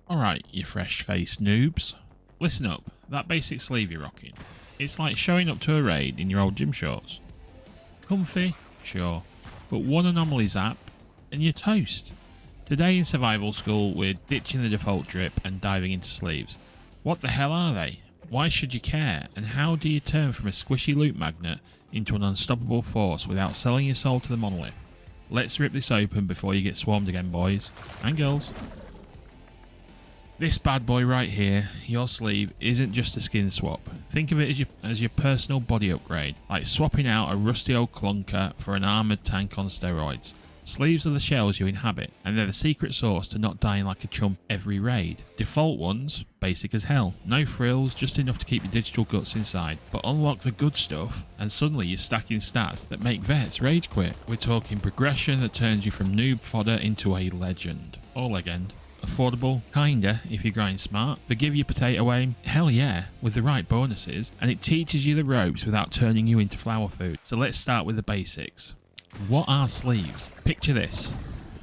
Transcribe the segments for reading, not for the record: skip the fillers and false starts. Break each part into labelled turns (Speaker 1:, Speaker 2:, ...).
Speaker 1: Alright, you fresh-faced noobs. Listen up, that basic sleeve you're rocking, it's like showing up to a raid in your old gym shorts. Comfy? Sure. But one anomaly zap, and you're toast. Today in survival school, we're ditching the default drip and diving into sleeves. What the hell are they? Why should you care? And how do you turn from a squishy loot magnet into an unstoppable force without selling your soul to the Monolith? Let's rip this open before you get swarmed again, boys and girls. This bad boy right here, your sleeve, isn't just a skin swap. Think of it as your personal body upgrade, like swapping out a rusty old clunker for an armoured tank on steroids. Sleeves are the shells you inhabit, and they're the secret sauce to not dying like a chump every raid. Default ones, basic as hell. No frills, just enough to keep your digital guts inside. But unlock the good stuff, and suddenly you're stacking stats that make vets rage quit. We're talking progression that turns you from noob fodder into a legend. Or legend. Affordable, kinda, if you grind smart. Forgive your potato aim, hell yeah, with the right bonuses, and it teaches you the ropes without turning you into flower food. So let's start with the basics. What are sleeves? Picture this.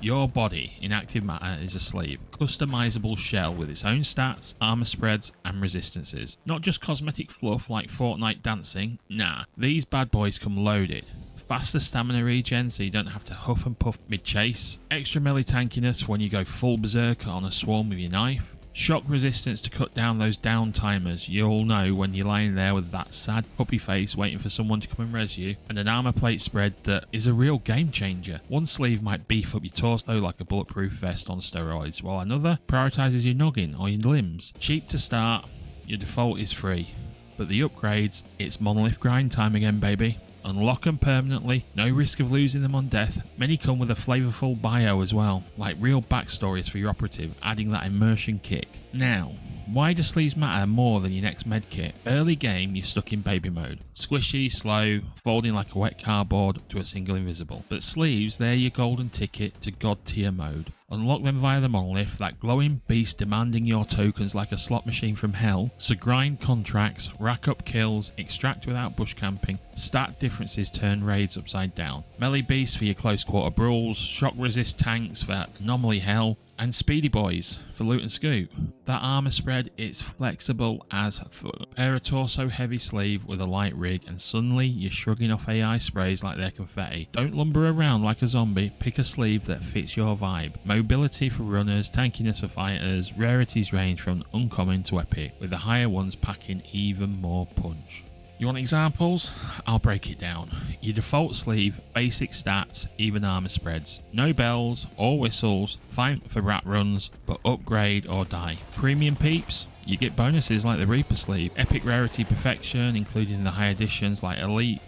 Speaker 1: Your body in active matter is a sleeve, customizable shell with its own stats, armor spreads and resistances. Not just cosmetic fluff like Fortnite dancing, nah, these bad boys come loaded. Faster stamina regen so you don't have to huff and puff mid-chase. Extra melee tankiness when you go full berserker on a swarm with your knife. Shock resistance to cut down those down timers you'll know when you're lying there with that sad puppy face waiting for someone to come and res you. And an armor plate spread that is a real game changer. One sleeve might beef up your torso like a bulletproof vest on steroids, while another prioritizes your noggin or your limbs. Cheap to start, your default is free. But the upgrades, it's Monolith grind time again, baby. Unlock them permanently, no risk of losing them on death. Many come with a flavourful bio as well, like real backstories for your operative, adding that immersion kick. Now, why do sleeves matter more than your next medkit? Early game, you're stuck in baby mode. Squishy, slow, folding like a wet cardboard to a single invisible. But sleeves, they're your golden ticket to god tier mode. Unlock them via the Monolith, that glowing beast demanding your tokens like a slot machine from hell. So grind contracts, rack up kills, extract without bush camping, stat differences turn raids upside down. Melee beasts for your close quarter brawls, shock resist tanks for anomaly hell, and speedy boys for loot and scoop. That armor spread, it's flexible as fuck. Pair a torso heavy sleeve with a light rig and suddenly you're shrugging off AI sprays like they're confetti. Don't lumber around like a zombie, pick a sleeve that fits your vibe. Mobility for runners, tankiness for fighters, rarities range from uncommon to epic, with the higher ones packing even more punch. You want examples? I'll break it down. Your default sleeve, basic stats, even armor spreads. No bells or whistles, fine for rat runs, but upgrade or die. Premium peeps? You get bonuses like the Reaper sleeve. Epic rarity perfection, including the high additions like Elite,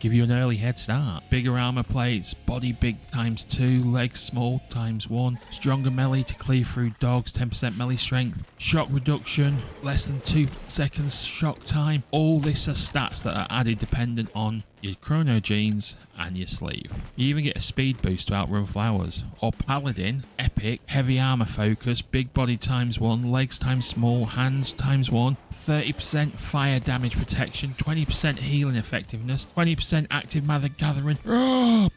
Speaker 1: give you an early head start. Bigger armor plates, body big ×2, legs small ×1. Stronger melee to cleave through dogs, 10% melee strength. Shock reduction, less than 2 seconds shock time. All this are stats that are added dependent on your chrono genes and your sleeve. You even get a speed boost to outrun flowers. Or Paladin, epic, heavy armor focus, big body ×1, legs ×small, hands ×1, 30% fire damage protection, 20% healing effectiveness, 20% active matter gathering.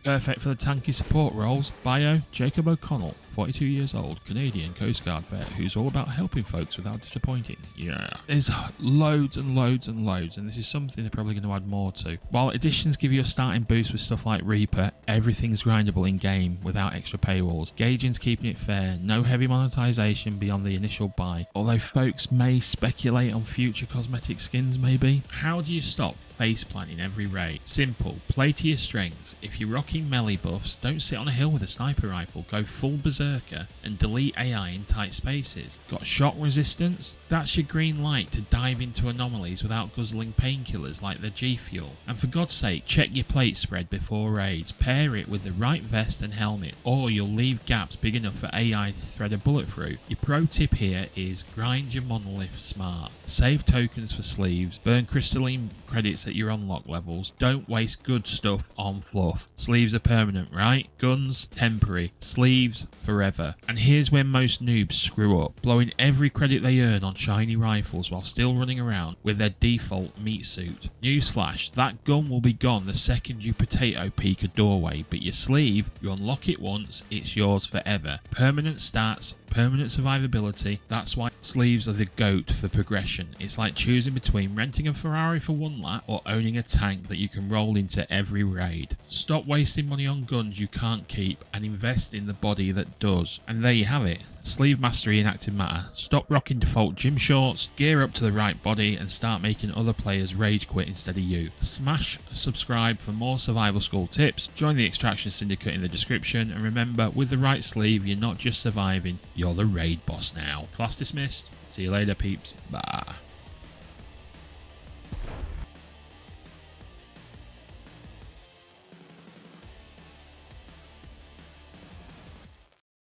Speaker 1: Perfect for the tanky support roles. Bio, Jacob O'Connell, 42 years old, Canadian Coast Guard vet who's all about helping folks without disappointing. Yeah. There's loads and loads and loads, and this is something they're probably going to add more to. While additions give you a starting boost with stuff like Reaper, everything's grindable in game without extra paywalls. Gauging's keeping it fair, no heavy monetization beyond the initial buy, although folks may speculate on future cosmetic skins maybe. How do you stop face planting every raid? Simple, play to your strengths. If you're rocking melee buffs, don't sit on a hill with a sniper rifle, go full berserker and delete AI in tight spaces. Got shock resistance? That's your green light to dive into anomalies without guzzling painkillers like the G Fuel. And for God's sake, check your plate spread before raids. Pair it with the right vest and helmet, or you'll leave gaps big enough for AI to thread a bullet through. Your pro tip here is grind your Monolith smart. Save tokens for sleeves, burn crystalline credits at your unlock levels. Don't waste good stuff on fluff. Sleeves are permanent, right? Guns, temporary. Sleeves, forever. And here's where most noobs screw up, blowing every credit they earn on shiny rifles while still running around with their default meat suit. Newsflash, that gun will be gone the second you potato peek a doorway, but your sleeve, you unlock it once, it's yours forever. Permanent stats, permanent survivability. That's why sleeves are the GOAT for progression. It's like choosing between renting a Ferrari for one lap or owning a tank that you can roll into every raid. Stop wasting money on guns you can't keep and invest in the body that does. And there you have it. Sleeve mastery in active matter. Stop rocking default gym shorts, gear up to the right body and start making other players rage quit instead of you. Smash subscribe for more survival school tips, join the extraction syndicate in the description, and remember, with the right sleeve you're not just surviving, you're the raid boss now. Class dismissed. See you later peeps. Bye.